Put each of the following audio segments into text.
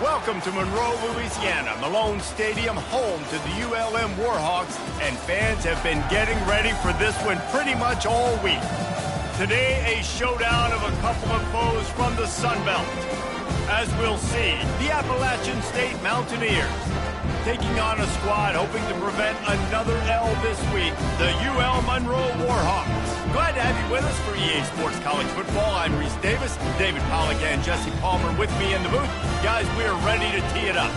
Welcome to Monroe, Louisiana, Malone Stadium, home to the ULM Warhawks, and fans have been getting ready for this one pretty much all week. Today, a showdown of a couple of foes from the Sun Belt. As we'll see, the Appalachian State Mountaineers taking on a squad hoping to prevent another L this week, the UL Monroe Warhawks. Glad to have you with us for EA Sports College Football. I'm Reese Davis, David Pollack and Jesse Palmer with me in the booth. Guys, we're ready to tee it up.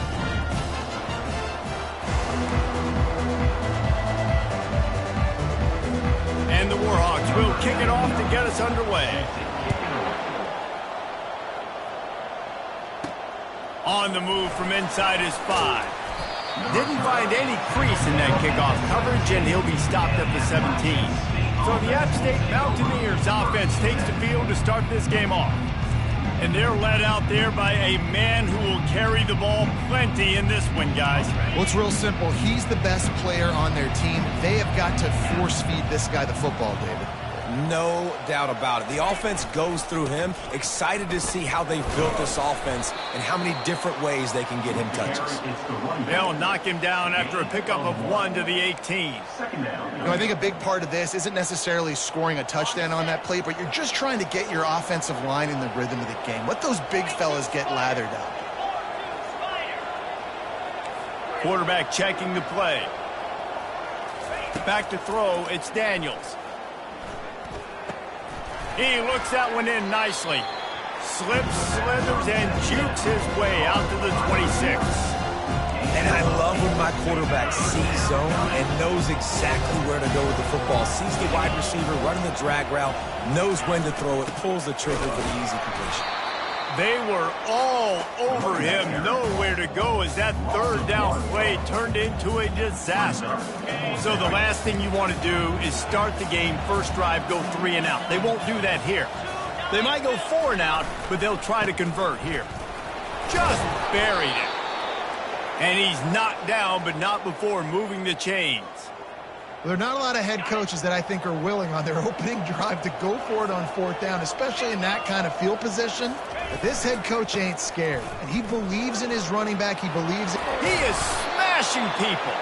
And the Warhawks will kick it off to get us underway. On the move from inside his 5. Didn't find any crease in that kickoff coverage, and he'll be stopped at the 17. So the App State Mountaineers offense takes the field to start this game off. And they're led out there by a man who will carry the ball plenty in this one, guys. Well, it's real simple. He's the best player on their team. They have got to force-feed this guy the football, David. No doubt about it. The offense goes through him. Excited to see how they've built this offense and how many different ways they can get him touches. They'll knock him down after a pickup of 1 to the 18. I think a big part of this isn't necessarily scoring a touchdown on that play, but you're just trying to get your offensive line in the rhythm of the game. Let those big fellas get lathered up. Quarterback checking the play. Back to throw, it's Daniels. He looks that one in nicely. Slips, slithers, and jukes his way out to the 26. And I love when my quarterback sees zone and knows exactly where to go with the football. Sees the wide receiver running the drag route, knows when to throw it, pulls the trigger for the easy completion. They were all over him, nowhere to go as that third down play turned into a disaster. So the last thing you want to do is start the game, first drive, go 3 and out. They won't do that here. They might go 4 and out, but they'll try to convert here. Just buried it. And he's knocked down, but not before moving the chains. There are not a lot of head coaches that I think are willing on their opening drive to go for it on 4th down, especially in that kind of field position. But this head coach ain't scared, and he believes in his running back. He believes He is smashing people.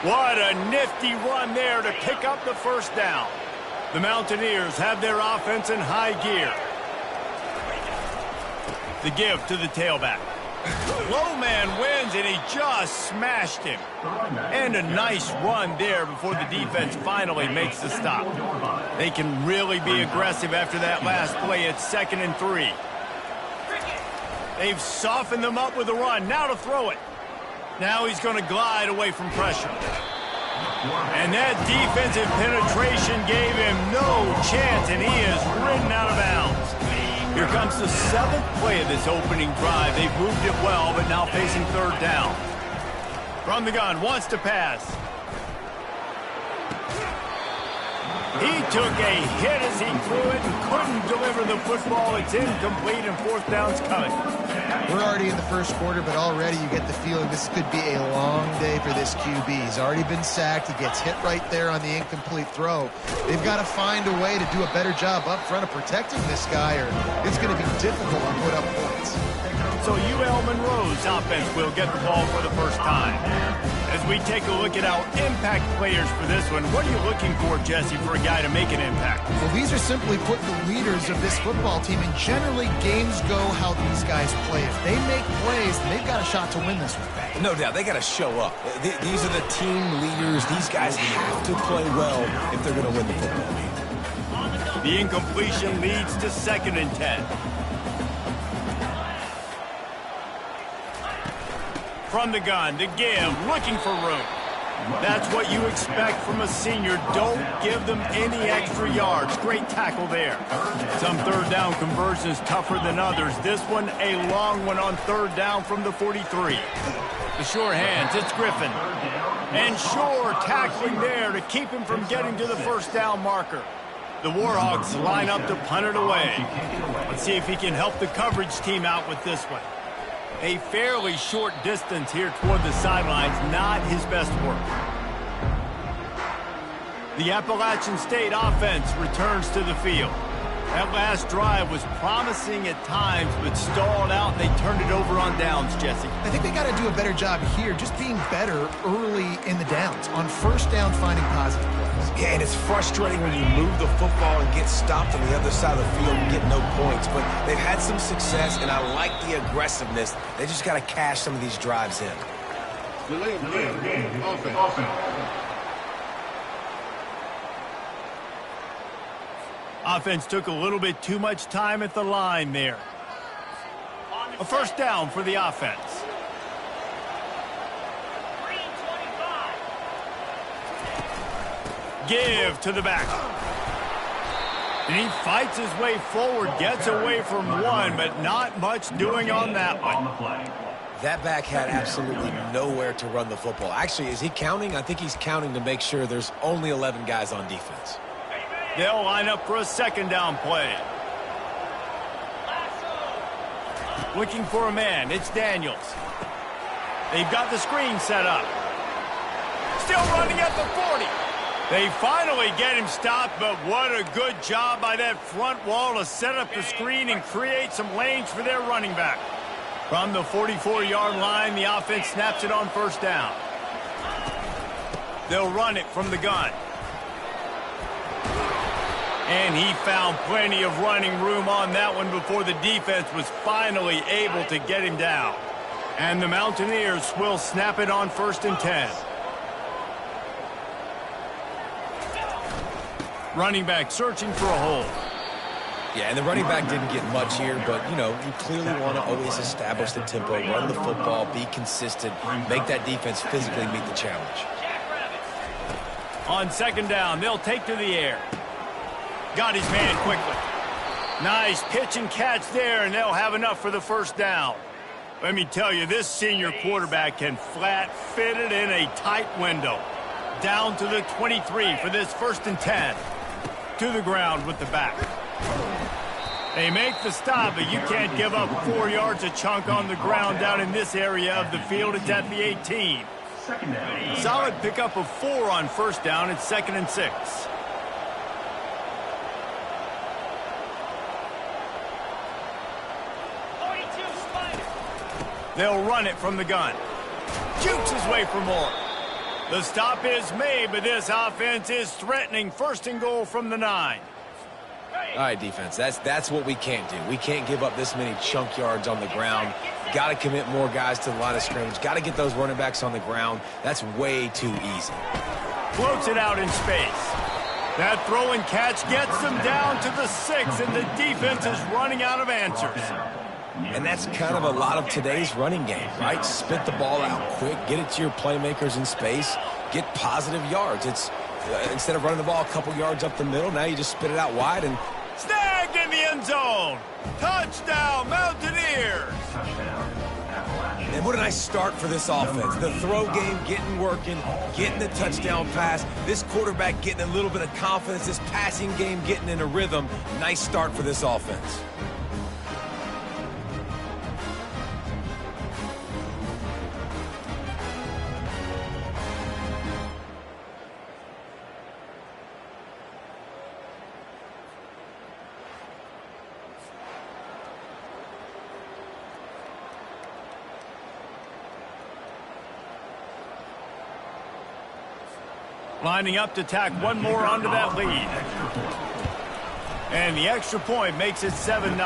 What a nifty run there to pick up the first down. The Mountaineers have their offense in high gear. The give to the tailback. Low man wins, and he just smashed him. And a nice run there before the defense finally makes the stop. They can really be aggressive after that last play. It's 2nd and 3. They've softened them up with a run. Now to throw it. Now he's going to glide away from pressure. And that defensive penetration gave him no chance, and he is ridden out of bounds. Here comes the 7th play of this opening drive. They've moved it well, but now facing 3rd down. From the gun, wants to pass. He took a hit as he threw it and couldn't deliver the football. It's incomplete, and 4th down's coming. We're already in the first quarter, but already you get the feeling this could be a long day for this QB. He's already been sacked. He gets hit right there on the incomplete throw. They've got to find a way to do a better job up front of protecting this guy, or it's going to be difficult to put up points. So UL Monroe's offense will get the ball for the first time. As we take a look at our impact players for this one, what are you looking for, Jesse, for a guy to make an impact? Well, these are simply put the leaders of this football team, and generally games go how these guys play. If they make plays, then they've got a shot to win this one. No doubt, they got to show up. These are the team leaders. These guys have to play well if they're going to win the football game. The incompletion leads to 2nd and 10. From the gun, the give, looking for room. That's what you expect from a senior. Don't give them any extra yards. Great tackle there. Some 3rd down conversions tougher than others. This one, a long one on 3rd down from the 43. The sure hands, it's Griffin. And Shore tackling there to keep him from getting to the 1st down marker. The Warhawks line up to punt it away. Let's see if he can help the coverage team out with this one. A fairly short distance here toward the sidelines, not his best work. The Appalachian State offense returns to the field. That last drive was promising at times, but stalled out, and they turned it over on downs, Jesse. I think they got to do a better job here, just being better early in the downs. On first down, finding positive plays. Yeah, and it's frustrating when you move the football and get stopped on the other side of the field and get no points. But they've had some success, and I like the aggressiveness. They just got to cash some of these drives in. Offense took a little bit too much time at the line there. A first down for the offense. Give to the back. And he fights his way forward, gets away from one, but not much doing on that one. That back had absolutely nowhere to run the football. Actually, is he counting? I think he's counting to make sure there's only 11 guys on defense. They'll line up for a second down play. Looking for a man. It's Daniels. They've got the screen set up. Still running at the 40. They finally get him stopped, but what a good job by that front wall to set up the screen and create some lanes for their running back. From the 44-yard line, the offense snaps it on first down. They'll run it from the gun. And he found plenty of running room on that one before the defense was finally able to get him down. And the Mountaineers will snap it on 1st and 10. Running back searching for a hole. Yeah, and the running back didn't get much here, but, you know, you clearly want to always establish the tempo, run the football, be consistent, make that defense physically meet the challenge. On second down, they'll take to the air. Got his man quickly. Nice pitch and catch there, and they'll have enough for the first down. Let me tell you, this senior quarterback can flat fit it in a tight window. Down to the 23 for this 1st and 10. To the ground with the back. They make the stop, but you can't give up 4 yards a chunk on the ground down in this area of the field. It's at the 18. Solid pickup of 4 on first down. It's 2nd and 6. They'll run it from the gun. Jukes his way for more. The stop is made, but this offense is threatening 1st and goal from the 9. All right, defense, that's what we can't do. We can't give up this many chunk yards on the ground. Got to commit more guys to the line of scrimmage. Got to get those running backs on the ground. That's way too easy. Floats it out in space. That throw and catch gets them down to the 6, and the defense is running out of answers. And that's kind of a lot of today's running game, right? Spit the ball out quick, get it to your playmakers in space, get positive yards. It's instead of running the ball a couple yards up the middle, now you just spit it out wide and snagged in the end zone. Touchdown, Mountaineers. And what a nice start for this offense. The throw game getting working, getting the touchdown pass. This quarterback getting a little bit of confidence. This passing game getting in a rhythm. Nice start for this offense. Lining up to tack one more onto that lead. And the extra point makes it 7-0.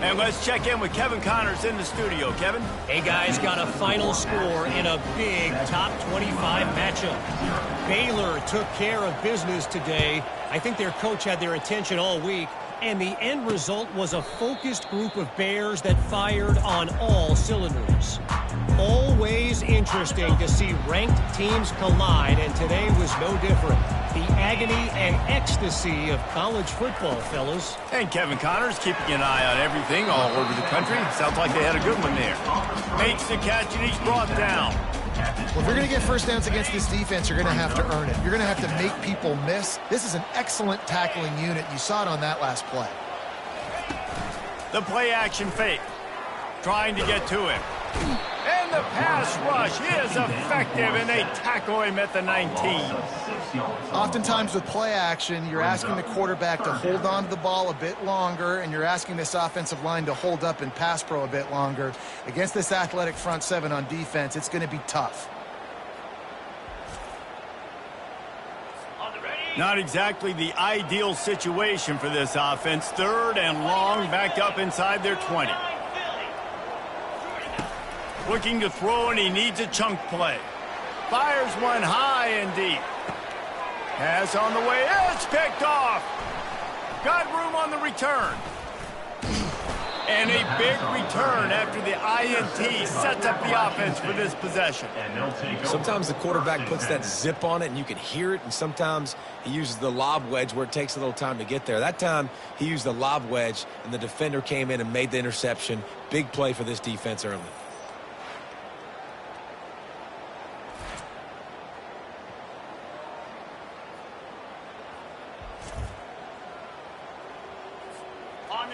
And let's check in with Kevin Connors in the studio. Kevin? Hey, guys, got a final score in a big top 25 matchup. Baylor took care of business today. I think their coach had their attention all week. And the end result was a focused group of Bears that fired on all cylinders. Always interesting to see ranked teams collide, and today was no different. The agony and ecstasy of college football, fellas. And Kevin Connors keeping an eye on everything all over the country. Sounds like they had a good one there. Makes the catch, and he's brought down. Well, if you're going to get first downs against this defense, you're going to have to earn it. You're going to have to make people miss. This is an excellent tackling unit. You saw it on that last play. The play action fake. Trying to get to him. And On the pass rush, he is effective, and they tackle him at the 19. Oftentimes with play action, you're asking the quarterback to hold on to the ball a bit longer, and you're asking this offensive line to hold up in pass pro a bit longer. Against this athletic front seven on defense, it's going to be tough. Not exactly the ideal situation for this offense. 3rd and long, backed up inside their 20. Looking to throw, and he needs a chunk play. Fires one high and deep. Pass on the way. It's picked off. Got room on the return. And a big return after the INT sets up the offense for this possession. Sometimes the quarterback puts that zip on it and you can hear it, and sometimes he uses the lob wedge where it takes a little time to get there. That time he used the lob wedge and the defender came in and made the interception. Big play for this defense early.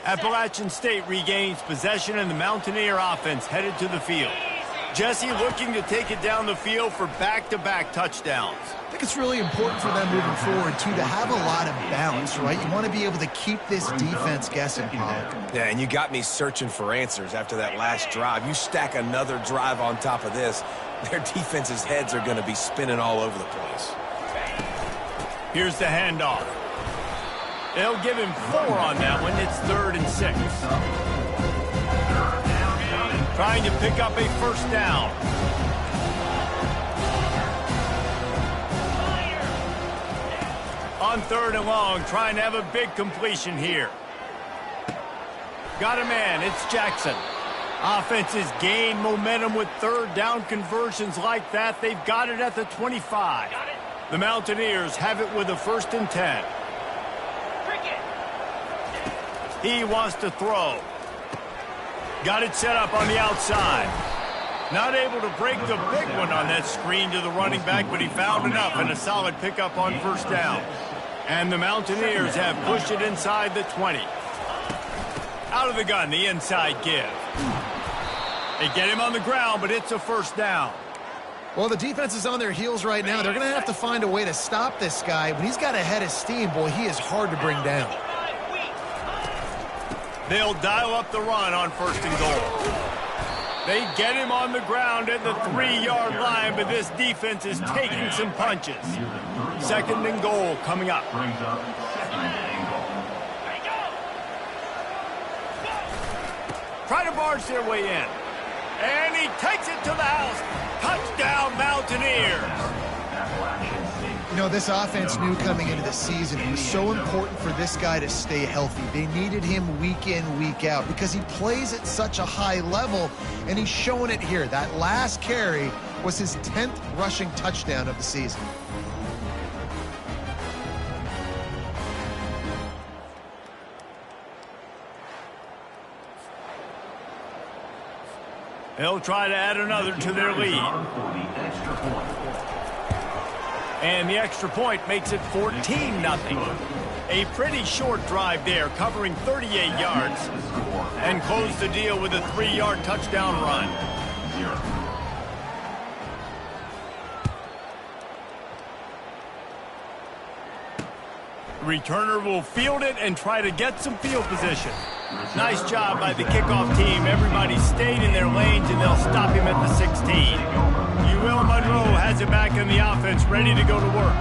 Appalachian State regains possession, and the Mountaineer offense headed to the field. Jesse looking to take it down the field for back-to-back touchdowns. I think it's really important for them moving forward, too, to have a lot of balance, right? You want to be able to keep this defense guessing, Pollock. Yeah, and you got me searching for answers after that last drive. You stack another drive on top of this, their defense's heads are going to be spinning all over the place. Here's the handoff. They'll give him 4 on that one. It's 3rd and 6. Trying to pick up a first down. On 3rd and long, trying to have a big completion here. Got a man. It's Jackson. Offenses gain momentum with 3rd down conversions like that. They've got it at the 25. The Mountaineers have it with a 1st and 10. He wants to throw. Got it set up on the outside. Not able to break the big one on that screen to the running back, but he found enough and a solid pickup on 1st down. And the Mountaineers have pushed it inside the 20. Out of the gun, the inside give. They get him on the ground, but it's a 1st down. Well, the defense is on their heels right now. They're going to have to find a way to stop this guy. When he's got a head of steam, boy, he is hard to bring down. They'll dial up the run on 1st and goal. They get him on the ground at the 3-yard line, but this defense is taking some punches. 2nd and goal coming up. Try to barge their way in. And he takes it to the house. Touchdown, Mountaineers. You know, this offense knew coming into the season it was so important for this guy to stay healthy. They needed him week in, week out because he plays at such a high level, and he's showing it here. That last carry was his 10th rushing touchdown of the season. They'll try to add another to their lead. And the extra point makes it 14-0. A pretty short drive there, covering 38 yards. And close the deal with a 3-yard touchdown run. Returner will field it and try to get some field position. Nice job by the kickoff team. Everybody stayed in their lanes, and they'll stop him at the 16. Monroe has it back in the offense, ready to go to work.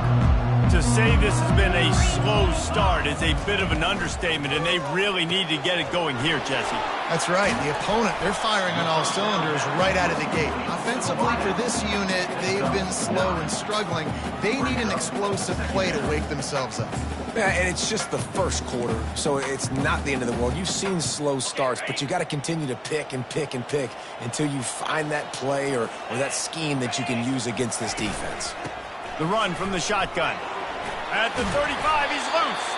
To say this has been a slow start is a bit of an understatement, and they really need to get it going here, Jesse. That's right. The opponent, they're firing on all cylinders right out of the gate. Offensively, for this unit, they've been slow and struggling. They need an explosive play to wake themselves up. Yeah, and it's just the first quarter, so it's not the end of the world. You've seen slow starts, but you got to continue to pick and pick and pick until you find that play or that scheme that you can use against this defense. The run from the shotgun. At the 35, he's loose.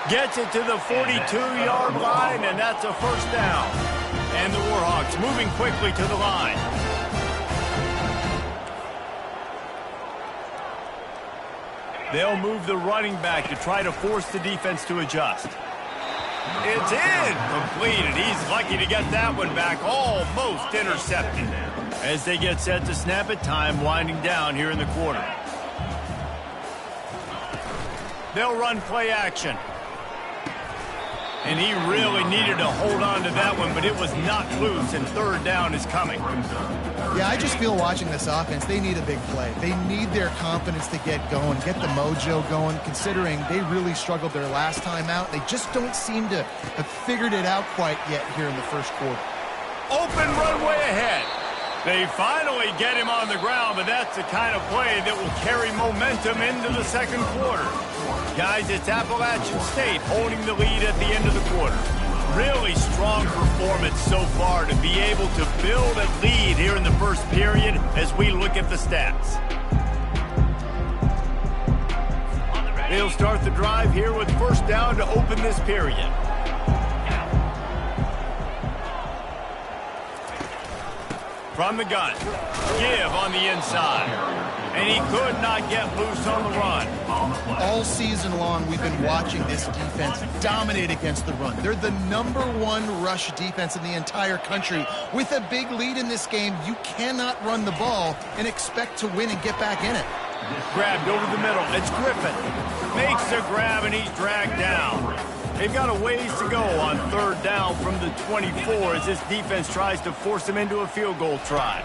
Gets it to the 42-yard line, and that's a 1st down. And the Warhawks moving quickly to the line. They'll move the running back to try to force the defense to adjust. It's in. Completed. He's lucky to get that one back. Almost intercepted. As they get set to snap it, time winding down here in the quarter. They'll run play action. And he really needed to hold on to that one, but it was knocked loose, and third down is coming. Yeah, I just feel watching this offense, they need a big play. They need their confidence to get going, get the mojo going, considering they really struggled their last time out. They just don't seem to have figured it out quite yet here in the first quarter. Open runway ahead. They finally get him on the ground, but that's the kind of play that will carry momentum into the second quarter. Guys, it's Appalachian State holding the lead at the end of the quarter. Really strong performance so far to be able to build a lead here in the first period as we look at the stats. They'll start the drive here with first down to open this period. From the gun, give on the inside. And he could not get loose on the run. All season long, we've been watching this defense dominate against the run. They're the #1 rush defense in the entire country. With a big lead in this game, you cannot run the ball and expect to win and get back in it. Grabbed over the middle. It's Griffin. Makes the grab, and he's dragged down. They've got a ways to go on third down from the 24 as this defense tries to force them into a field goal try.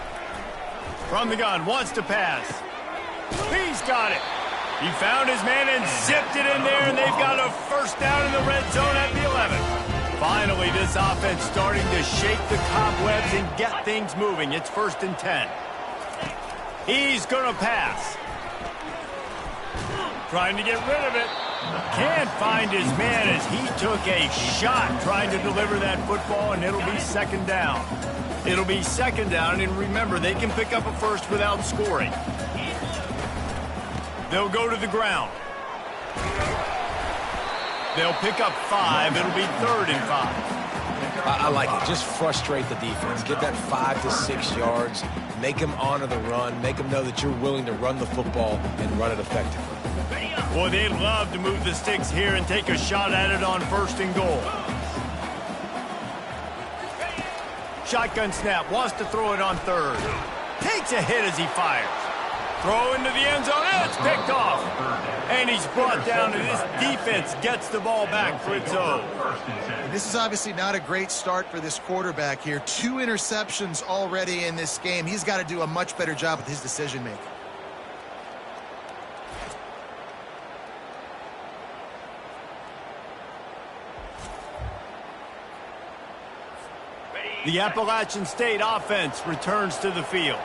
From the gun, wants to pass. He's got it. He found his man and zipped it in there, and they've got a first down in the red zone at the 11. Finally, this offense starting to shake the cobwebs and get things moving. It's 1st and 10. He's going to pass. Trying to get rid of it. Can't find his man as he took a shot trying to deliver that football, and it'll be 2nd down. It'll be 2nd down, and remember, they can pick up a first without scoring. They'll go to the ground. They'll pick up 5. It'll be 3rd and 5. I like it. Just frustrate the defense. Get that 5 to 6 yards. Make them honor the run. Make them know that you're willing to run the football and run it effectively. Boy, they'd love to move the sticks here and take a shot at it on 1st and goal. Shotgun snap, wants to throw it on 3rd. Takes a hit as he fires. Throw into the end zone, and it's picked off. And he's brought down, and this defense gets the ball back for its own. This is obviously not a great start for this quarterback here. 2 interceptions already in this game. He's got to do a much better job with his decision-making. The Appalachian State offense returns to the field.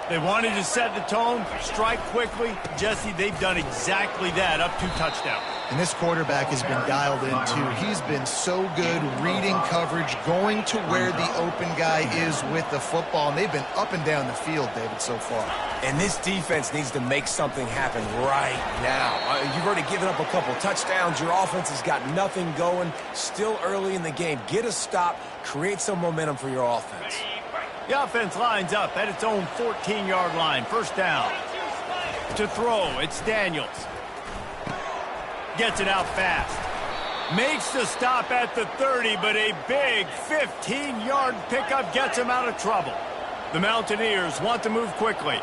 They wanted to set the tone, strike quickly. Jesse, they've done exactly that, up 2 touchdowns. And this quarterback has been dialed in, too. He's been so good reading coverage, going to where the open guy is with the football. And they've been up and down the field, David, so far. And this defense needs to make something happen right now. You've already given up a couple touchdowns. Your offense has got nothing going. Still early in the game. Get a stop. Create some momentum for your offense. The offense lines up at its own 14-yard line. 1st down. To throw, it's Daniels. Gets it out fast. Makes the stop at the 30, but a big 15-yard pickup gets him out of trouble. The Mountaineers want to move quickly.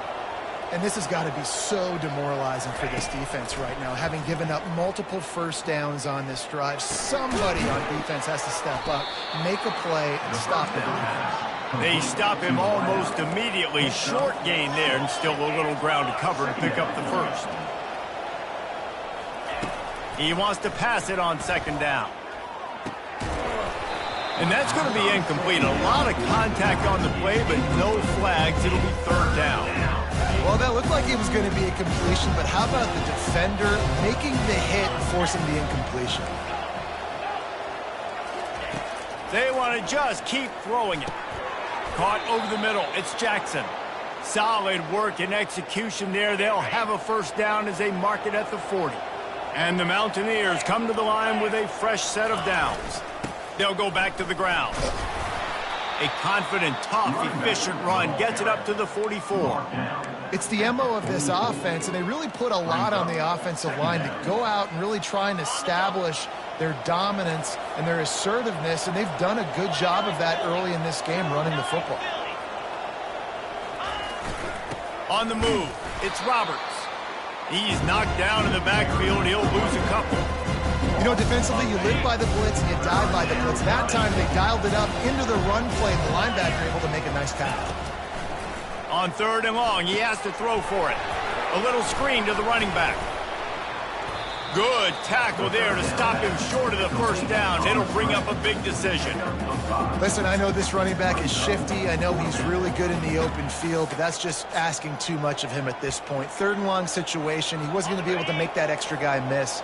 And this has got to be so demoralizing for this defense right now, having given up multiple first downs on this drive. Somebody on defense has to step up, make a play, and stop the defense. They stop him almost immediately. Short gain there, and still a little ground to cover to pick up the first. He wants to pass it on 2nd down. And that's going to be incomplete. A lot of contact on the play, but no flags. It'll be 3rd down. Well, that looked like it was going to be a completion, but how about the defender making the hit and forcing the incompletion? They want to just keep throwing it. Caught over the middle. It's Jackson. Solid work and execution there. They'll have a first down as they mark it at the 40. And the Mountaineers come to the line with a fresh set of downs. They'll go back to the ground. A confident, tough, efficient run gets it up to the 44. It's the MO of this offense, and they really put a lot on the offensive line to go out and really try and establish their dominance and their assertiveness, and they've done a good job of that early in this game running the football. On the move, it's Roberts. He's knocked down in the backfield. He'll lose a couple. You know, defensively, you live by the blitz and you die by the blitz. That time, they dialed it up into the run play, and the linebacker able to make a nice tackle. On 3rd and long, he has to throw for it. A little screen to the running back. Good tackle there to stop him short of the first down. It'll bring up a big decision. Listen, I know this running back is shifty. I know he's really good in the open field, but that's just asking too much of him at this point. 3rd and long situation. He wasn't going to be able to make that extra guy miss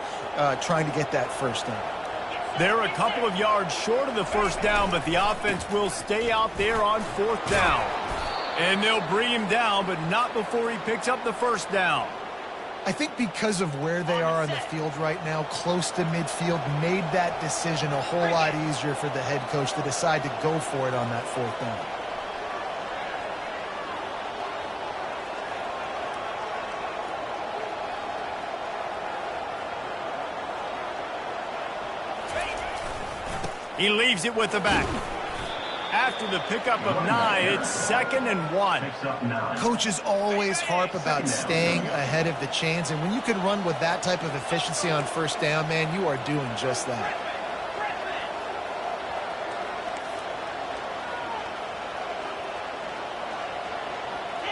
trying to get that first down. They're a couple of yards short of the first down, but the offense will stay out there on 4th down. And they'll bring him down, but not before he picks up the first down. I think because of where they are on the field right now, close to midfield, made that decision a whole lot easier for the head coach to decide to go for it on that 4th down. He leaves it with the back. After the pickup of 9, it's 2nd and 1. Coaches always harp about staying ahead of the chains, and when you can run with that type of efficiency on first down, man, you are doing just that.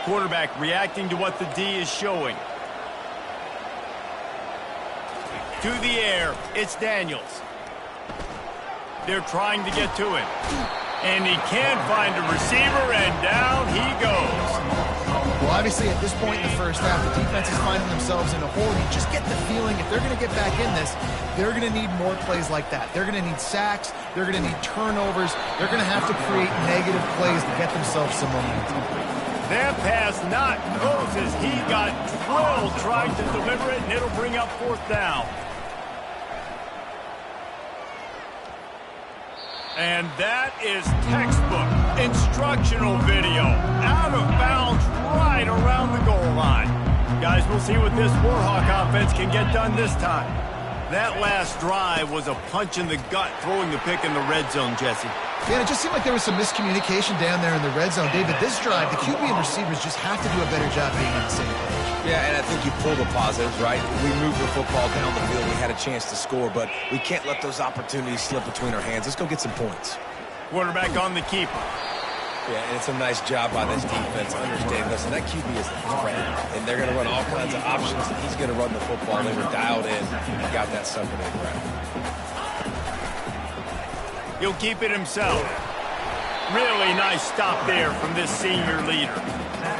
Quarterback reacting to what the D is showing. To the air, it's Daniels. They're trying to get to him. And he can't find a receiver, and down he goes. Well, obviously, at this point in the first half, the defense is finding themselves in a hole. You just get the feeling if they're going to get back in this, they're going to need more plays like that. They're going to need sacks. They're going to need turnovers. They're going to have to create negative plays to get themselves some momentum. That pass not close as he got drilled trying to deliver it, and it'll bring up 4th down. And that is textbook instructional video. Out of bounds right around the goal line. Guys, we'll see what this Warhawk offense can get done this time. That last drive was a punch in the gut, throwing the pick in the red zone, Jesse. Yeah, it just seemed like there was some miscommunication down there in the red zone. David, this drive, the QB and receivers just have to do a better job being on the same page. Yeah, and I think you pull the positives, right? We moved the football down the field. We had a chance to score, but we can't let those opportunities slip between our hands. Let's go get some points. Quarterback on the keeper. Yeah, and it's a nice job by this defense understanding. Listen, that QB is ready, and they're going to run all kinds of options, and he's going to run the football. They were dialed in and got that sucker to the ground. He'll keep it himself. Really nice stop there from this senior leader.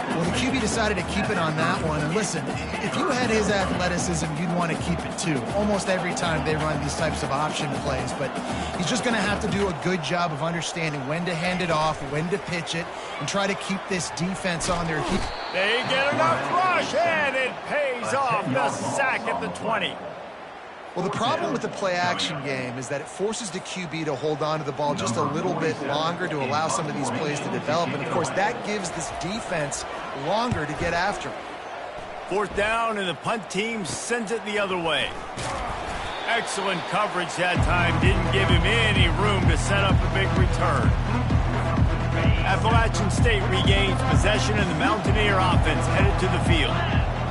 Well, the QB decided to keep it on that one. And listen, if you had his athleticism, you'd want to keep it too. Almost every time they run these types of option plays. But he's just going to have to do a good job of understanding when to hand it off, when to pitch it, and try to keep this defense on their feet. They get enough rush, and it pays off. The sack at the 20. Well, the problem with the play-action game is that it forces the QB to hold on to the ball just a little bit longer to allow some of these plays to develop. And, of course, that gives this defense longer to get after it. 4th down, and the punt team sends it the other way. Excellent coverage that time. Didn't give him any room to set up a big return. Appalachian State regains possession, and the Mountaineer offense headed to the field.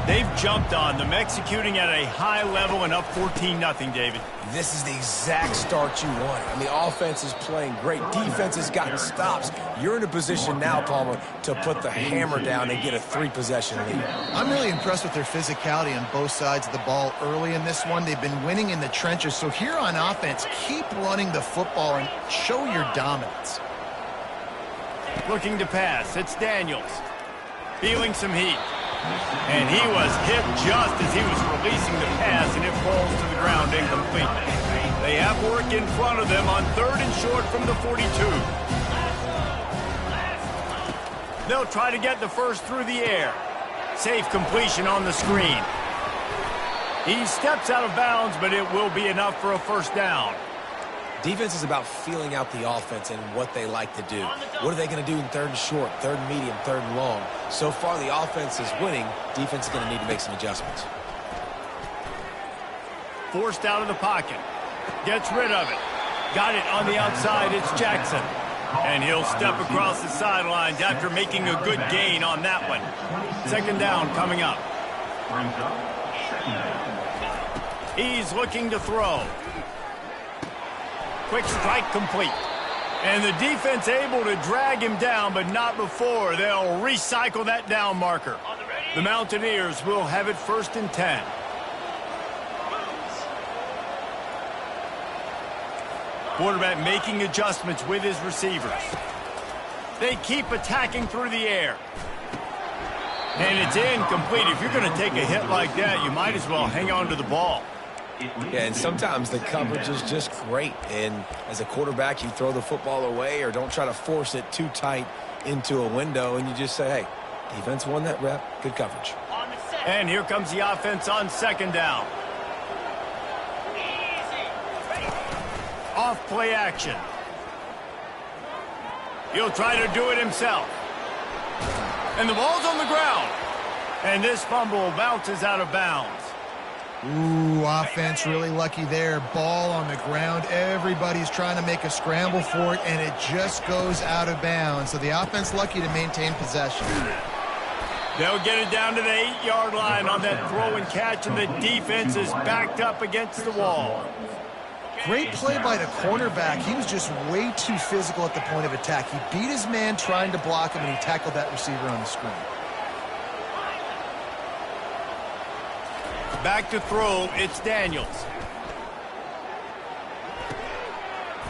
They've jumped on them, executing at a high level and up 14-0, David. This is the exact start you want. I mean, offense is playing great. Defense has gotten stops. You're in a position now, Palmer, to put the hammer down and get a 3-possession lead. I'm really impressed with their physicality on both sides of the ball early in this one. They've been winning in the trenches. So here on offense, keep running the football and show your dominance. Looking to pass. It's Daniels. Feeling some heat. And he was hit just as he was releasing the pass, and it falls to the ground incomplete. They have work in front of them on 3rd and short from the 42. They'll try to get the first through the air. Safe completion on the screen. He steps out of bounds, but it will be enough for a first down. Defense is about feeling out the offense and what they like to do. What are they going to do in 3rd and short, 3rd and medium, 3rd and long? So far, the offense is winning. Defense is going to need to make some adjustments. Forced out of the pocket. Gets rid of it. Got it on the outside. It's Jackson. And he'll step across the sidelines after making a good gain on that one. Second down coming up. He's looking to throw. Quick strike complete. And the defense able to drag him down, but not before. They'll recycle that down marker. The Mountaineers will have it 1st and 10. Quarterback making adjustments with his receivers. They keep attacking through the air. And it's incomplete. If you're going to take a hit like that, you might as well hang on to the ball. Yeah, and sometimes the coverage is just great. And as a quarterback, you throw the football away or don't try to force it too tight into a window, and you just say, hey, defense won that rep. Good coverage. And here comes the offense on 2nd down. Off play action. He'll try to do it himself. And the ball's on the ground. And this fumble bounces out of bounds. Ooh, offense really lucky there. Ball on the ground. Everybody's trying to make a scramble for it, and it just goes out of bounds. So the offense lucky to maintain possession. They'll get it down to the 8-yard line on that throw and catch, and the defense is backed up against the wall. Great play by the cornerback. He was just way too physical at the point of attack. He beat his man trying to block him, and he tackled that receiver on the screen. Back to throw, it's Daniels.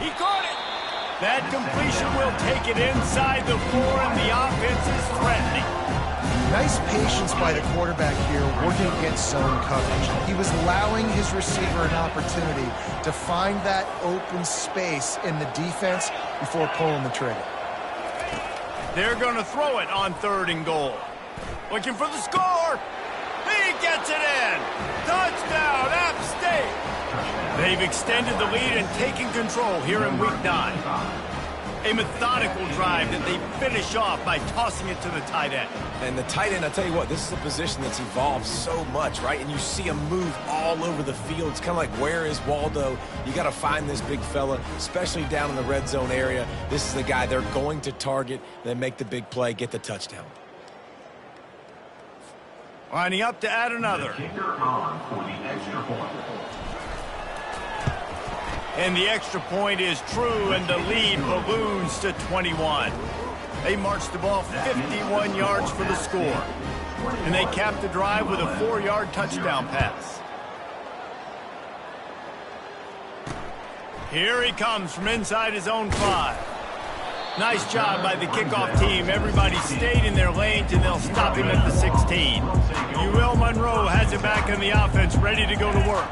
He caught it. That completion will take it inside the 4, and the offense is threatening. Nice patience by the quarterback here working against zone coverage. He was allowing his receiver an opportunity to find that open space in the defense before pulling the trigger. They're going to throw it on 3rd and goal. Looking for the score. He gets it in. Touchdown, App State. They've extended the lead and taken control here in Week 9. A methodical drive that they finish off by tossing it to the tight end. And the tight end, I'll tell you what, this is a position that's evolved so much, right? And you see him move all over the field. It's kind of like, where is Waldo? You got to find this big fella, especially down in the red zone area. This is the guy they're going to target, then make the big play, get the touchdown. Lining up to add another. And the extra point is true, and the lead balloons to 21. They march the ball 51 yards for the score. And they cap the drive with a 4-yard touchdown pass. Here he comes from inside his own 5. Nice job by the kickoff team. Everybody stayed in their lanes, and they'll stop him at the 16. Monroe has it back in the offense, ready to go to work.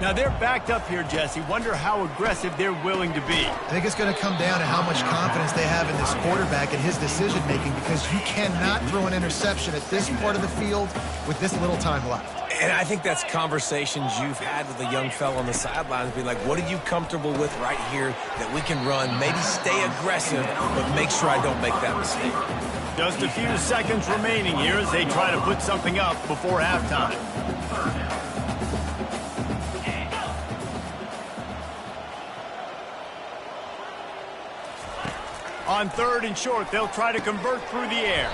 Now they're backed up here, Jesse. Wonder how aggressive they're willing to be. I think it's going to come down to how much confidence they have in this quarterback and his decision-making, because you cannot throw an interception at this part of the field with this little time left. And I think that's conversations you've had with a young fellow on the sidelines, being like, what are you comfortable with right here that we can run? Maybe stay aggressive, but make sure I don't make that mistake. Just a few seconds remaining here as they try to put something up before halftime. On 3rd and short, they'll try to convert through the air.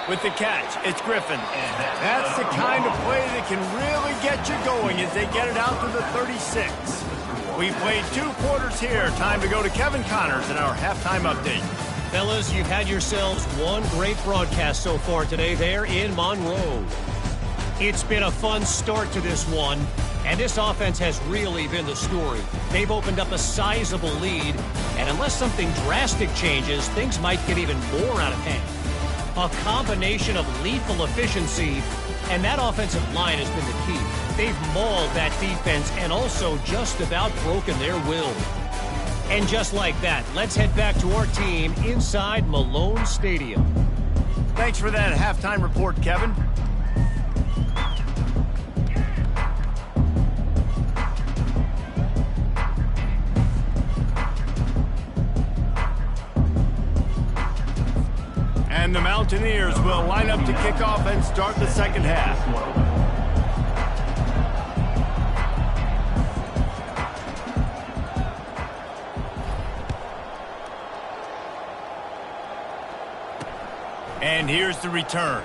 With the catch, it's Griffin. That's the kind of play that can really get you going as they get it out to the 36. We've played 2 quarters here. Time to go to Kevin Connors in our halftime update. Fellas, you've had yourselves one great broadcast so far today there in Monroe. It's been a fun start to this one, and this offense has really been the story. They've opened up a sizable lead, and unless something drastic changes, things might get even more out of hand. A combination of lethal efficiency, and that offensive line has been the key. They've mauled that defense and also just about broken their will. And just like that, let's head back to our team inside Malone Stadium. Thanks for that halftime report, Kevin. And the Mountaineers will line up to kick off and start the second half. And here's the return.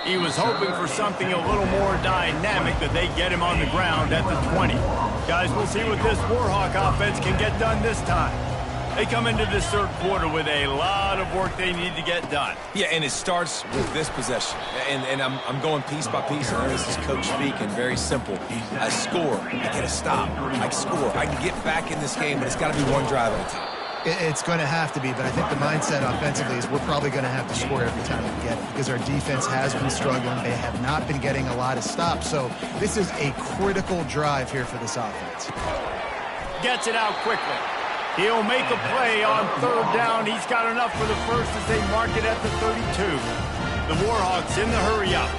He was hoping for something a little more dynamic, but they get him on the ground at the 20. Guys, we'll see what this Warhawk offense can get done this time. They come into this third quarter with a lot of work they need to get done. Yeah, and it starts with this possession. And I'm going piece by piece. I know this is coach speaking, very simple. I score, I get a stop, I score. I can get back in this game, but it's got to be one drive at a time. It's going to have to be, but I think the mindset offensively is we're probably going to have to score every time we get it because our defense has been struggling. They have not been getting a lot of stops, so this is a critical drive here for this offense. Gets it out quickly. He'll make a play on third down. He's got enough for the first as they mark it at the 32. The Warhawks in the hurry-up.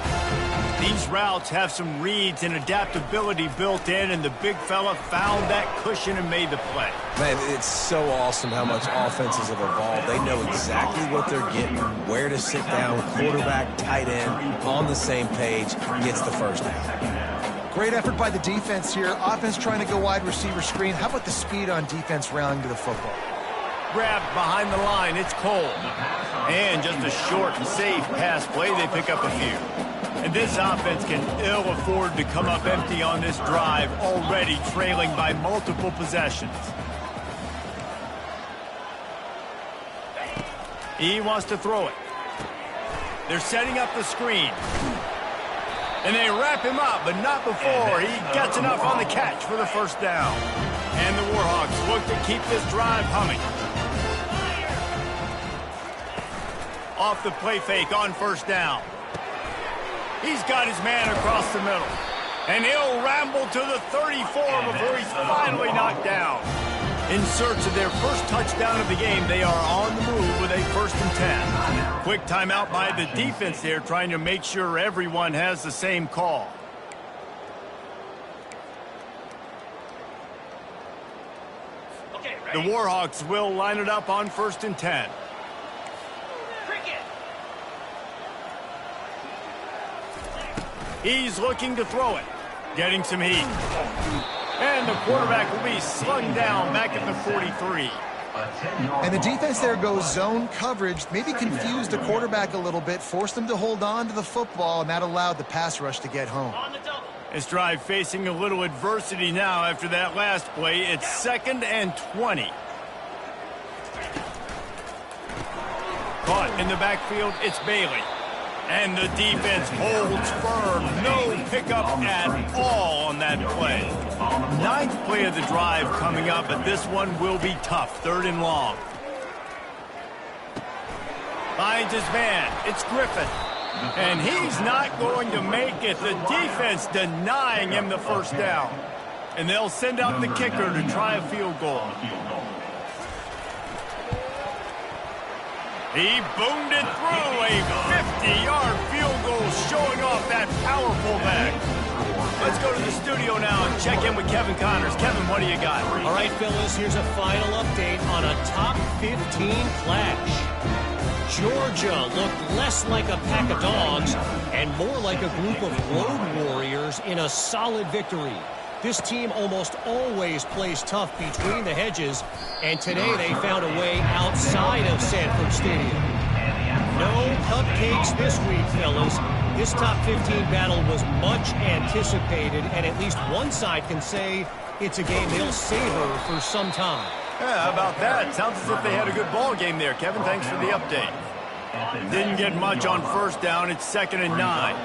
These routes have some reads and adaptability built in, and the big fella found that cushion and made the play. Man, it's so awesome how much offenses have evolved. They know exactly what they're getting, where to sit down, quarterback, tight end, on the same page, gets the first down. Great effort by the defense here. Offense trying to go wide receiver screen. How about the speed on defense rallying to the football? Grabbed behind the line. It's Cole. And just a short, safe pass play. They pick up a few. And this offense can ill afford to come up empty on this drive, already trailing by multiple possessions. He wants to throw it. They're setting up the screen. And they wrap him up, but not before he gets enough on the catch for the first down. And the Warhawks look to keep this drive humming. Off the play fake on first down. He's got his man across the middle. And he'll ramble to the 34 before he's finally knocked down. In search of their first touchdown of the game, they are on the move with a 1st and 10. Quick timeout by the defense there, trying to make sure everyone has the same call. The Warhawks will line it up on 1st and 10. He's looking to throw it. Getting some heat. And the quarterback will be slung down back at the 43. And the defense there goes zone coverage, maybe confused the quarterback a little bit, forced him to hold on to the football, and that allowed the pass rush to get home. This drive facing a little adversity now after that last play. It's 2nd and 20. Caught in the backfield, it's Bailey. And the defense holds firm. No pickup at all on that play. 9th play of the drive coming up, but this one will be tough. 3rd and long. Finds his man. It's Griffin. And he's not going to make it. The defense denying him the first down. And they'll send out the kicker to try a field goal. He boomed it through. A 50-yard field goal showing off that powerful back. Let's go to the studio now and check in with Kevin Connors. Kevin, what do you got? All right, fellas, here's a final update on a top 15 clash. Georgia looked less like a pack of dogs and more like a group of road warriors in a solid victory. This team almost always plays tough between the hedges, and today they found a way outside of Sanford Stadium. No cupcakes this week, fellas. This top 15 battle was much anticipated, and at least one side can say it's a game they'll savor for some time. Yeah, how about that? Sounds as if they had a good ball game there. Kevin, thanks for the update. Didn't get much on first down. It's 2nd and 9.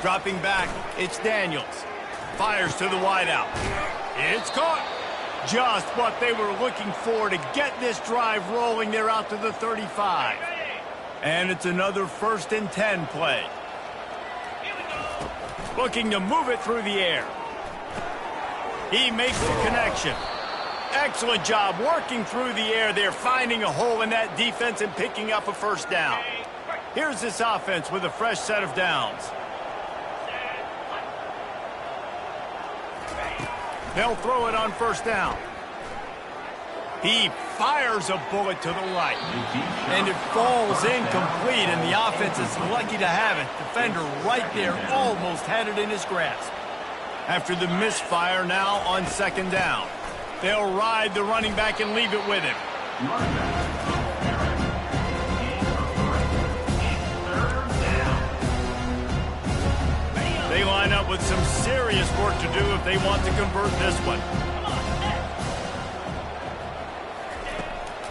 Dropping back, it's Daniels. Fires to the wideout. It's caught. Just what they were looking for to get this drive rolling. They're out to the 35. And it's another 1st and 10 play. Looking to move it through the air. He makes the connection. Excellent job working through the air there, finding a hole in that defense and picking up a first down. Here's this offense with a fresh set of downs. They'll throw it on first down. He fires a bullet to the right. And it falls incomplete, and the offense is lucky to have it. Defender right there almost had it in his grasp. After the misfire, now on 2nd down. They'll ride the running back and leave it with him. with some serious work to do if they want to convert this one.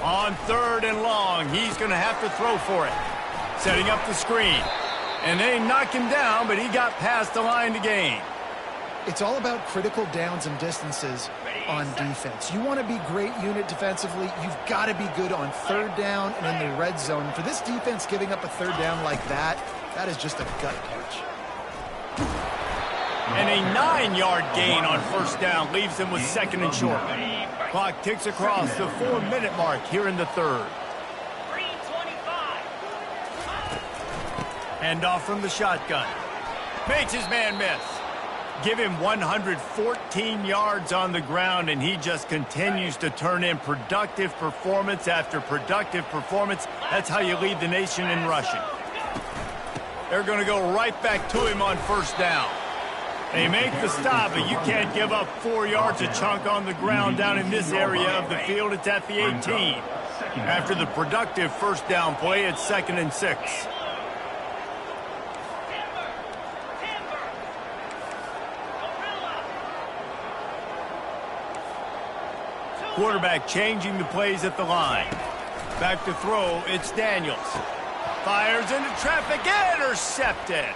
On 3rd and long, he's going to have to throw for it. Setting up the screen. And they knock him down, but he got past the line to gain. It's all about critical downs and distances on defense. You want to be great unit defensively. You've got to be good on 3rd down and in the red zone. For this defense, giving up a 3rd down like that, that is just a gut punch. And a 9-yard gain on 1st down leaves them with 2nd and short. Clock ticks across the 4-minute mark here in the 3rd. Hand off from the shotgun. Makes his man miss. Give him 114 yards on the ground, and he just continues to turn in productive performance after productive performance. That's how you lead the nation in rushing. They're going to go right back to him on 1st down. They make the stop, but you can't give up 4 yards a chunk on the ground down in this area of the field. It's at the 18. After the productive 1st down play, it's 2nd and 6. Quarterback changing the plays at the line. Back to throw, it's Daniels. Fires into traffic, intercepted.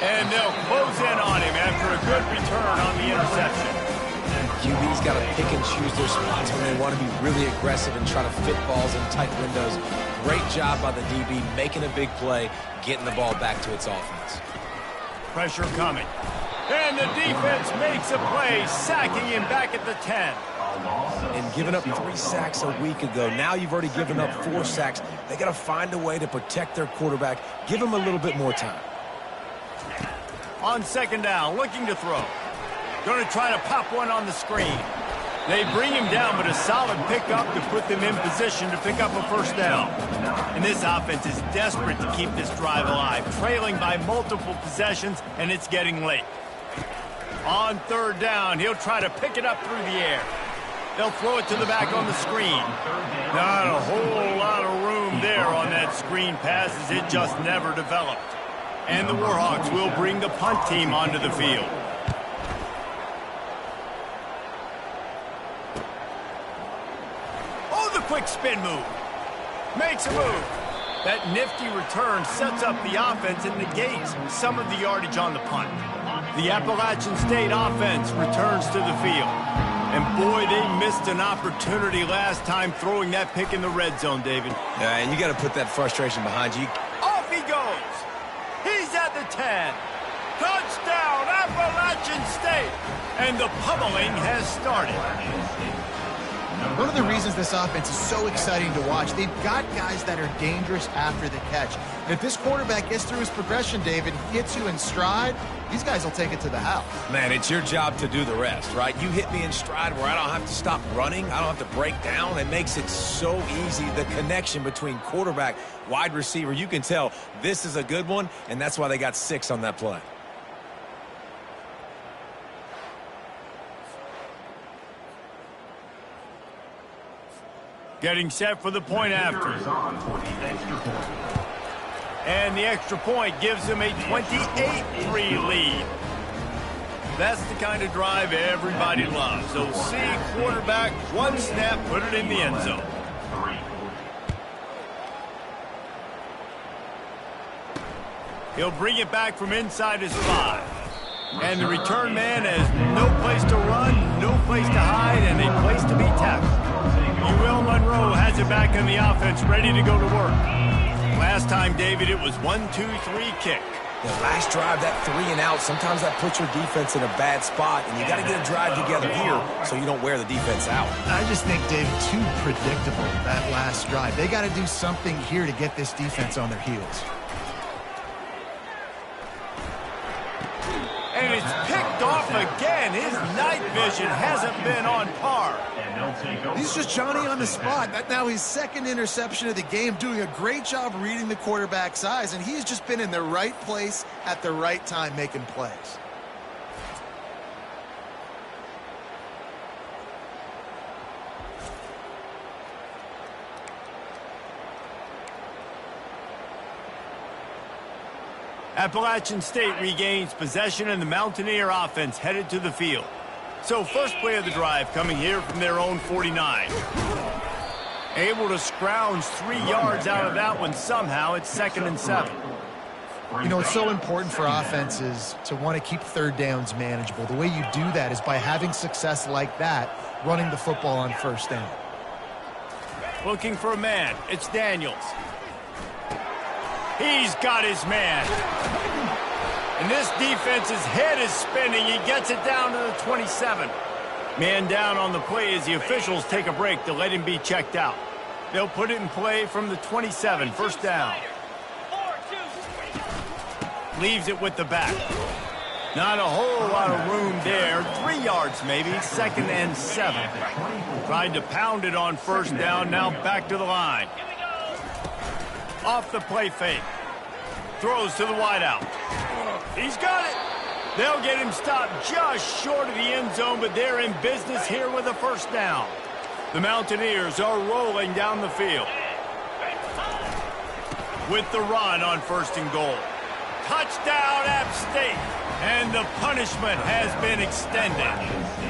And they'll close in on him after a good return on the interception. QB's got to pick and choose their spots when they want to be really aggressive and try to fit balls in tight windows. Great job by the DB making a big play, getting the ball back to its offense. Pressure coming. And the defense makes a play, sacking him back at the 10. And giving up 3 sacks a week ago. Now you've already given up 4 sacks. They got to find a way to protect their quarterback. Give him a little bit more time. On 2nd down, looking to throw. Going to try to pop one on the screen. They bring him down, but a solid pickup to put them in position to pick up a 1st down. And this offense is desperate to keep this drive alive, trailing by multiple possessions, and it's getting late. On 3rd down, he'll try to pick it up through the air. They'll throw it to the back on the screen. Not a whole lot of room there on that screen pass as it just never developed. And the Warhawks will bring the punt team onto the field. Oh, the quick spin move. Makes a move. That nifty return sets up the offense and negates some of the yardage on the punt. The Appalachian State offense returns to the field. And boy, they missed an opportunity last time throwing that pick in the red zone, David. Yeah, and you got to put that frustration behind you. Off he goes. He's at the 10. Touchdown, Appalachian State. And the pummeling has started. One of the reasons this offense is so exciting to watch, they've got guys that are dangerous after the catch. And if this quarterback gets through his progression, David, gets you in stride, these guys will take it to the house. Man, it's your job to do the rest, right? You hit me in stride where I don't have to stop running. I don't have to break down. It makes it so easy. The connection between quarterback, wide receiver, you can tell this is a good one, and that's why they got 6 on that play. Getting set for the point after. And the extra point gives them a 28-3 lead. That's the kind of drive everybody loves. So see quarterback, one snap, put it in the end zone. He'll bring it back from inside his 5. And the return man has no place to run, no place to hide, and a place to be tackled. Monroe has it back in the offense, ready to go to work. Last time, David, it was 1-2-3 kick. The last drive, that 3 and out, sometimes that puts your defense in a bad spot, and you got to get a drive together here so you don't wear the defense out. I just think, Dave, too predictable, that last drive. They got to do something here to get this defense on their heels. And it's picked off again. His night vision hasn't been on par. He's just Johnny on the spot. Now his 2nd interception of the game, doing a great job reading the quarterback's eyes, and he's just been in the right place at the right time making plays. Appalachian State regains possession and the Mountaineer offense headed to the field. So first play of the drive coming here from their own 49. Able to scrounge 3 yards out of that one somehow. It's 2nd and 7. You know, it's so important for offenses to want to keep third downs manageable. The way you do that is by having success like that, running the football on first down. Looking for a man. It's Daniels. He's got his man. And this defense's head is spinning. He gets it down to the 27. Man down on the play as the officials take a break to let him be checked out. They'll put it in play from the 27, first down. Leaves it with the back. Not a whole lot of room there. 3 yards maybe, 2nd and 7. Tried to pound it on first down, now back to the line. Off the play fake. Throws to the wideout. He's got it. They'll get him stopped just short of the end zone, but they're in business here with a first down. The Mountaineers are rolling down the field. With the run on 1st and goal. Touchdown, App State. And the punishment has been extended.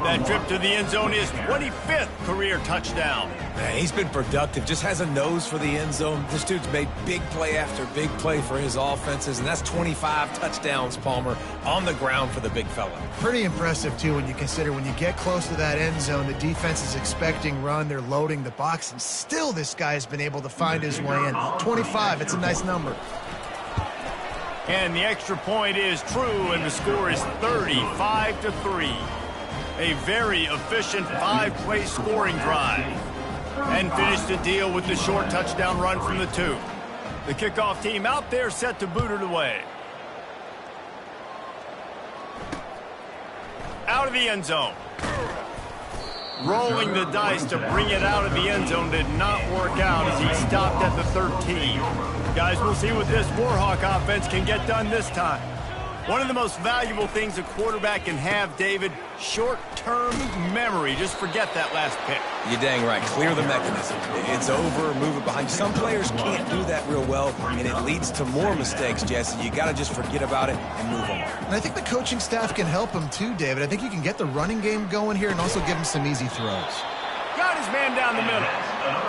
That trip to the end zone is 25th career touchdown. Man, he's been productive, just has a nose for the end zone. This dude's made big play after big play for his offenses, and that's 25 touchdowns, Palmer, on the ground for the big fella. Pretty impressive, too, when you consider when you get close to that end zone, the defense is expecting run, they're loading the box, and still this guy has been able to find his way in. 25, it's a nice number. And the extra point is true, and the score is 35-3. A very efficient 5-play scoring drive. And finished the deal with the short touchdown run from the 2. The kickoff team out there set to boot it away. Out of the end zone. Rolling the dice to bring it out of the end zone did not work out as he stopped at the 13. Guys, we'll see what this Warhawk offense can get done this time. One of the most valuable things a quarterback can have, David, short-term memory. Just forget that last pick. You're dang right. Clear the mechanism. It's over, move it behind. Some players can't do that real well, and it leads to more mistakes, Jesse. You got to just forget about it and move on. And I think the coaching staff can help him too, David. I think you can get the running game going here and also give him some easy throws. Got his man down the middle.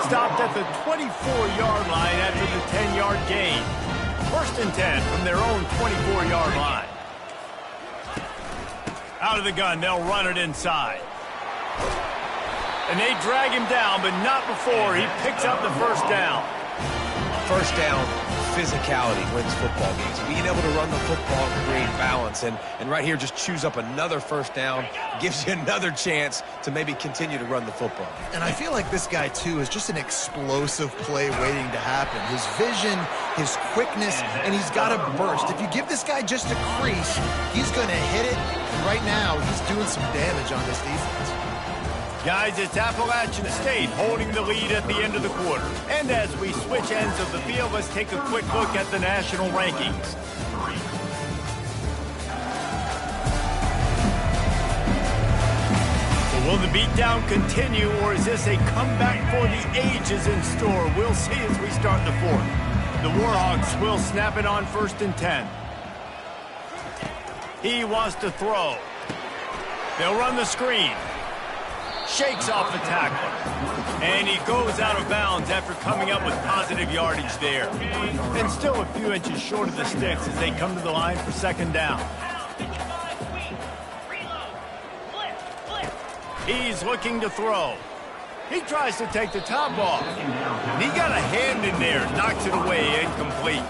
Stopped at the 24-yard line after the 10-yard gain. 1st and 10 from their own 24-yard line. Out of the gun, they'll run it inside. And they drag him down, but not before he picks up the first down. First down, physicality wins football games. Being able to run the football and create balance. And right here, just choose up another first down. Gives you another chance to maybe continue to run the football. And I feel like this guy, too, is just an explosive play waiting to happen. His vision, his quickness, and he's got a burst. If you give this guy just a crease, he's going to hit it. And right now, he's doing some damage on this defense. Guys, it's Appalachian State holding the lead at the end of the quarter. And as we switch ends of the field, let's take a quick look at the national rankings. Will the beatdown continue, or is this a comeback for the ages in store? We'll see as we start the 4th. The Warhawks will snap it on 1st and 10. He wants to throw. They'll run the screen. Shakes off the tackle. And he goes out of bounds after coming up with positive yardage there. And still a few inches short of the sticks as they come to the line for 2nd down. He's looking to throw. He tries to take the top off. And he got a hand in there, knocks it away, incomplete.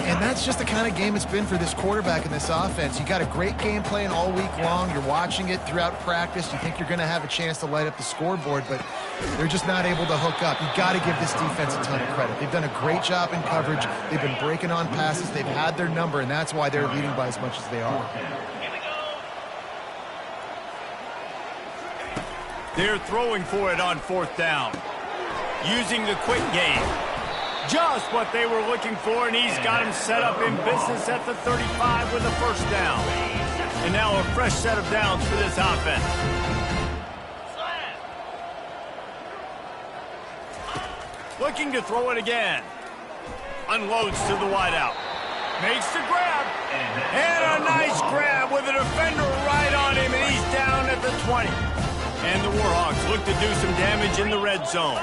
And that's just the kind of game it's been for this quarterback in this offense. You got a great game plan all week long. You're watching it throughout practice. You think you're going to have a chance to light up the scoreboard, but they're just not able to hook up. You got to give this defense a ton of credit. They've done a great job in coverage. They've been breaking on passes. They've had their number, and that's why they're leading by as much as they are. They're throwing for it on 4th down. Using the quick game. Just what they were looking for, and he's got him set up in business at the 35 with a first down. And now a fresh set of downs for this offense. Looking to throw it again. Unloads to the wideout. Makes the grab. And a nice grab with a defender right on him, and he's down at the 20. And the Warhawks look to do some damage in the red zone.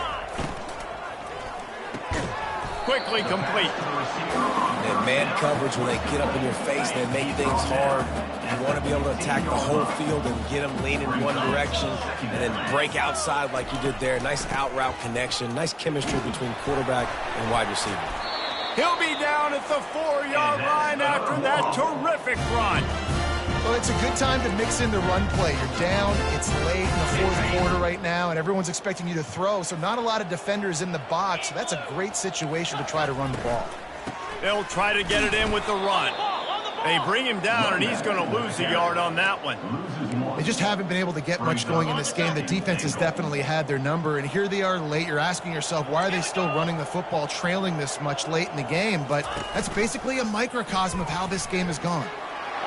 Quickly complete. And man coverage, when they get up in your face, they make things hard. You want to be able to attack the whole field and get them leaning one direction and then break outside like you did there. Nice out route connection. Nice chemistry between quarterback and wide receiver. He'll be down at the 4-yard line after that terrific run. Well, it's a good time to mix in the run play. You're down, it's late in the fourth quarter right now, and everyone's expecting you to throw, so not a lot of defenders in the box. So that's a great situation to try to run the ball. They'll try to get it in with the run. They bring him down, and he's going to lose a yard on that one. They just haven't been able to get much going in this game. The defense has definitely had their number, and here they are late. You're asking yourself, why are they still running the football, trailing this much late in the game? But that's basically a microcosm of how this game has gone.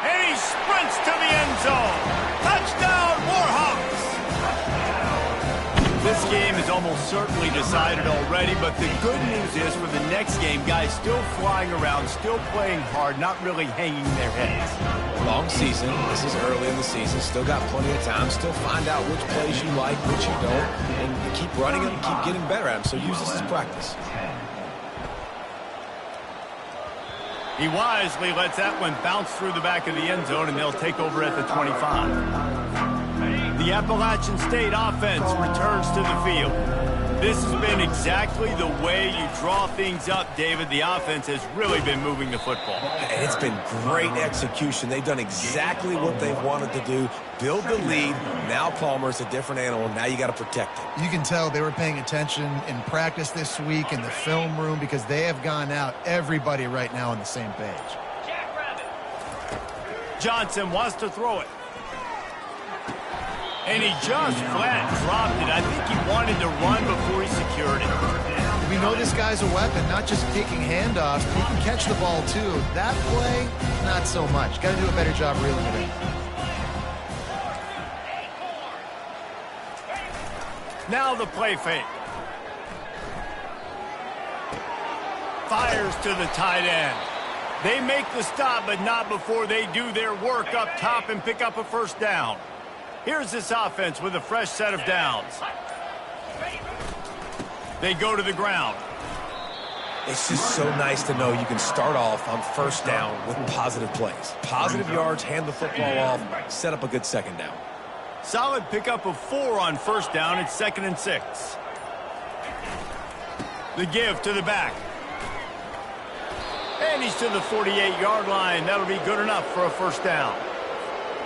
And he sprints to the end zone. Touchdown, Warhawks! This game is almost certainly decided already, but the good news is for the next game, guys still flying around, still playing hard, not really hanging their heads. Long season. This is early in the season. Still got plenty of time. Still find out which plays you like, which you don't, and you keep running them and keep getting better at them. So use this as practice. He wisely lets that one bounce through the back of the end zone, and they'll take over at the 25. The Appalachian State offense returns to the field. This has been exactly the way you draw things up, David. The offense has really been moving the football. And it's been great execution. They've done exactly what they wanted to do. Build the lead. Now Palmer's a different animal. Now you got to protect it. You can tell they were paying attention in practice this week in the film room because they have gone out, everybody right now on the same page. Johnson wants to throw it. And he just flat dropped it. I think he wanted to run before he secured it. We know this guy's a weapon, not just taking handoffs. He can catch the ball, too. That play, not so much. Got to do a better job reeling it in. Now the play fake. Fires to the tight end. They make the stop, but not before they do their work up top and pick up a first down. Here's this offense with a fresh set of downs. They go to the ground. It's just so nice to know you can start off on first down with positive plays. Positive yards, hand the football off, set up a good second down. Solid pickup of 4 on first down. It's 2nd and 6. The give to the back. And he's to the 48-yard line. That'll be good enough for a first down.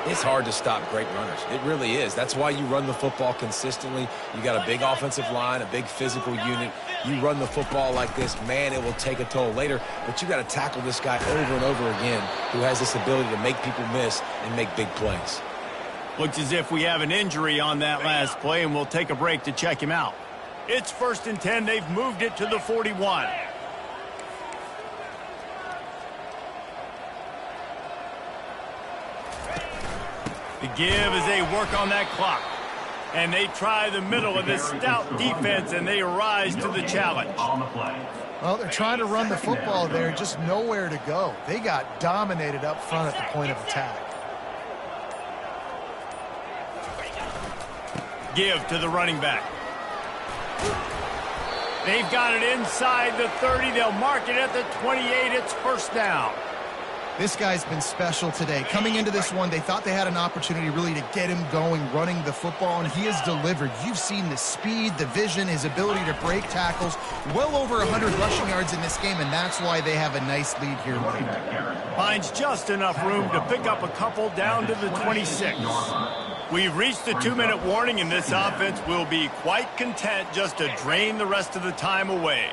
It's hard to stop great runners. It really is. That's why you run the football consistently. You got a big offensive line, a big physical unit. You run the football like this, man, it will take a toll later. But you got to tackle this guy over and over again who has this ability to make people miss and make big plays. Looks as if we have an injury on that last play, and we'll take a break to check him out. It's 1st and 10. They've moved it to the 41. The give as they work on that clock. And they try the middle of this stout defense, and they rise to the challenge. Well, they're trying to run the football there, just nowhere to go. They got dominated up front at the point of attack. Give to the running back. They've got it inside the 30. They'll mark it at the 28. It's first down. This guy's been special today. Coming into this one, they thought they had an opportunity really to get him going, running the football, and he has delivered. You've seen the speed, the vision, his ability to break tackles. Well over 100 rushing yards in this game, and that's why they have a nice lead here late. Finds just enough room to pick up a couple down to the 26. We've reached the 2-minute warning, and this offense will be quite content just to drain the rest of the time away.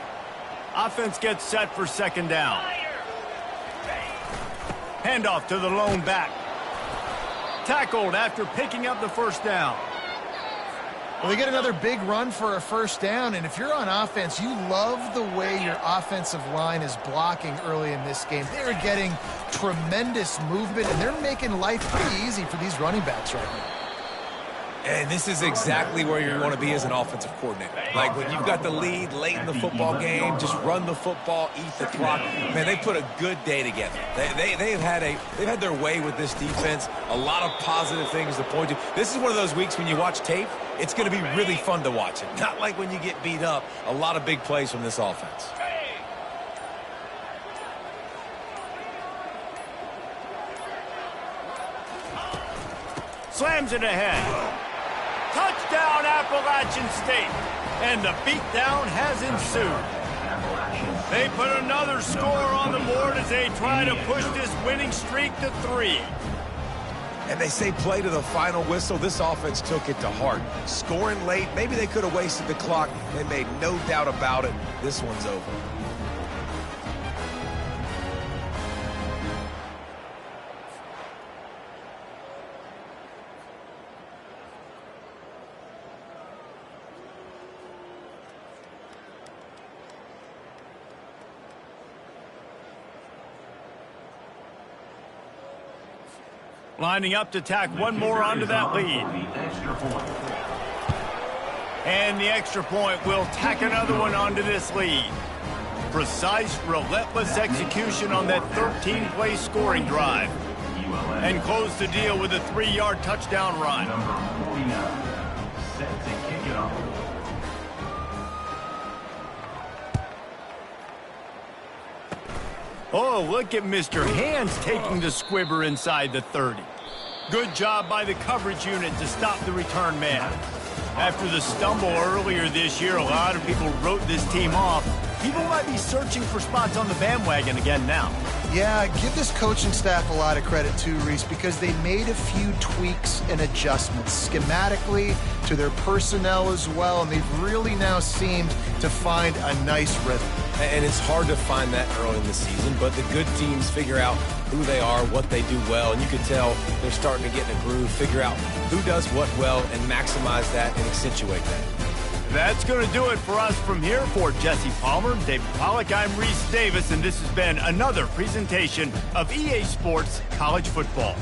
Offense gets set for second down. Handoff to the lone back. Tackled after picking up the first down. Well, they get another big run for a first down, and if you're on offense, you love the way your offensive line is blocking early in this game. They're getting tremendous movement, and they're making life pretty easy for these running backs right now. And this is exactly where you want to be as an offensive coordinator. Like when you've got the lead late in the football game, just run the football, eat the clock. Man, they put a good day together. They've had their way with this defense. A lot of positive things to point to. This is one of those weeks when you watch tape, it's going to be really fun to watch it. Not like when you get beat up. A lot of big plays from this offense. Slams it ahead. Touchdown, Appalachian State. And the beatdown has ensued. They put another score on the board as they try to push this winning streak to 3. And they say play to the final whistle. This offense took it to heart. Scoring late, maybe they could have wasted the clock. They made no doubt about it. This one's over. Lining up to tack one more onto that lead. And the extra point will tack another one onto this lead. Precise, relentless execution on that 13-play scoring drive. And close the deal with a 3-yard touchdown run. Oh, look at Mr. Hands taking the squibber inside the 30. Good job by the coverage unit to stop the return man. After the stumble earlier this year, a lot of people wrote this team off. People might be searching for spots on the bandwagon again now. Yeah, give this coaching staff a lot of credit too, Reese, because they made a few tweaks and adjustments schematically to their personnel as well, and they've really now seemed to find a nice rhythm. And it's hard to find that early in the season, but the good teams figure out who they are, what they do well, and you can tell they're starting to get in a groove, figure out who does what well, and maximize that and accentuate that. That's going to do it for us from here. For Jesse Palmer, David Pollack, I'm Reese Davis, and this has been another presentation of EA Sports College Football.